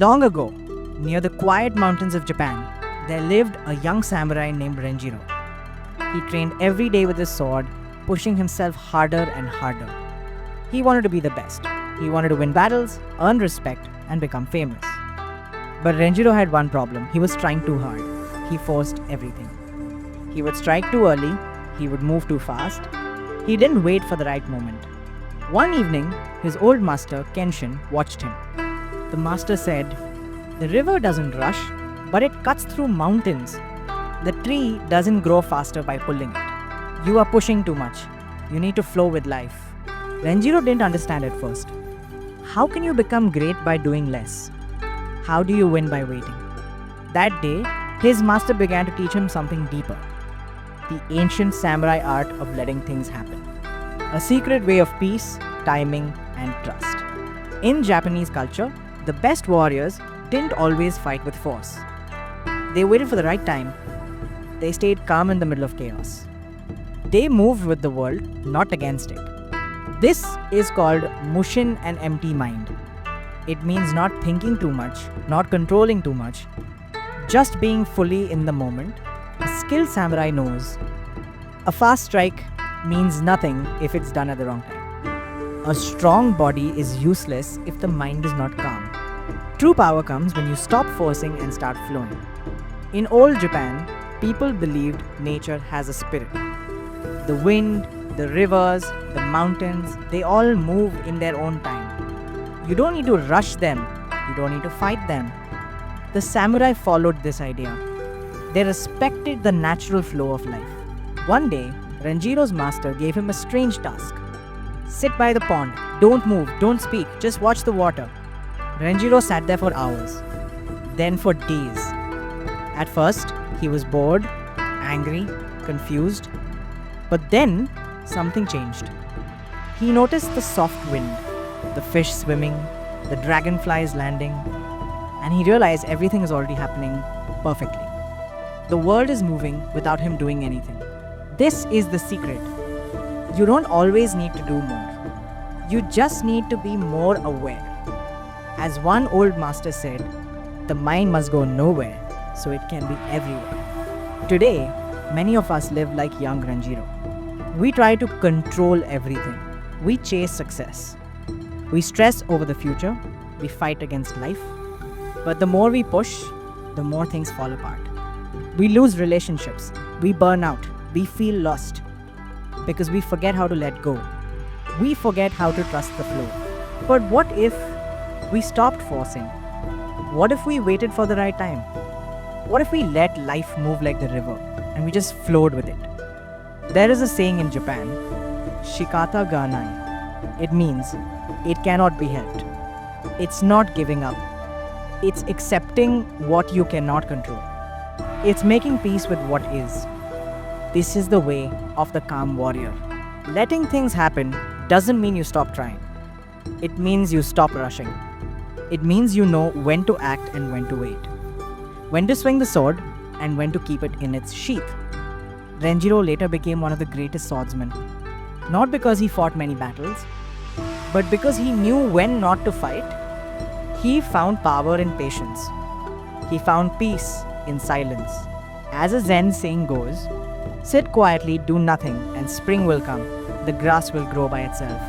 Long ago, near the quiet mountains of Japan, there lived a young samurai named Renjiro. He trained every day with his sword, pushing himself harder and harder. He wanted to be the best. He wanted to win battles, earn respect, and become famous. But Renjiro had one problem. He was trying too hard. He forced everything. He would strike too early. He would move too fast. He didn't wait for the right moment. One evening, his old master, Kenshin, watched him. The master said, "The river doesn't rush, but it cuts through mountains. The tree doesn't grow faster by pulling it. You are pushing too much. You need to flow with life." Renjiro didn't understand at first. How can you become great by doing less? How do you win by waiting? That day, his master began to teach him something deeper. The ancient samurai art of letting things happen. A secret way of peace, timing, and trust. In Japanese culture, the best warriors didn't always fight with force. They waited for the right time. They stayed calm in the middle of chaos. They moved with the world, not against it. This is called mushin an empty mind. It means not thinking too much, not controlling too much, just being fully in the moment. A skilled samurai knows a fast strike means nothing if it's done at the wrong time. A strong body is useless if the mind is not calm. True power comes when you stop forcing and start flowing. In old Japan, people believed nature has a spirit. The wind, the rivers, the mountains, they all move in their own time. You don't need to rush them. You don't need to fight them. The samurai followed this idea. They respected the natural flow of life. One day, Renjiro's master gave him a strange task. Sit by the pond. Don't move. Don't speak. Just watch the water. Renjiro sat there for hours. Then for days. At first, he was bored, angry, confused. But then, something changed. He noticed the soft wind, the fish swimming, the dragonflies landing, and he realized everything is already happening perfectly. The world is moving without him doing anything. This is the secret. You don't always need to do more. You just need to be more aware. As one old master said, the mind must go nowhere, so it can be everywhere. Today, many of us live like young Renjiro. We try to control everything. We chase success. We stress over the future. We fight against life. But the more we push, the more things fall apart. We lose relationships. We burn out. We feel lost. Because we forget how to let go. We forget how to trust the flow. But what if we stopped forcing? What if we waited for the right time? What if we let life move like the river and we just flowed with it? There is a saying in Japan, "Shikata ga nai." It means it cannot be helped. It's not giving up. It's accepting what you cannot control. It's making peace with what is. This is the way of the calm warrior. Letting things happen doesn't mean you stop trying. It means you stop rushing. It means you know when to act and when to wait. When to swing the sword and when to keep it in its sheath. Renjiro later became one of the greatest swordsmen. Not because he fought many battles, but because he knew when not to fight. He found power in patience. He found peace in silence. As a Zen saying goes, sit quietly, do nothing, and spring will come. The grass will grow by itself.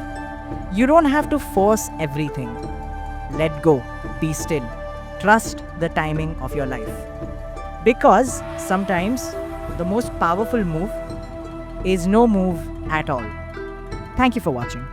You don't have to force everything. Let go, be still, trust the timing of your life. Because sometimes the most powerful move is no move at all. Thank you for watching.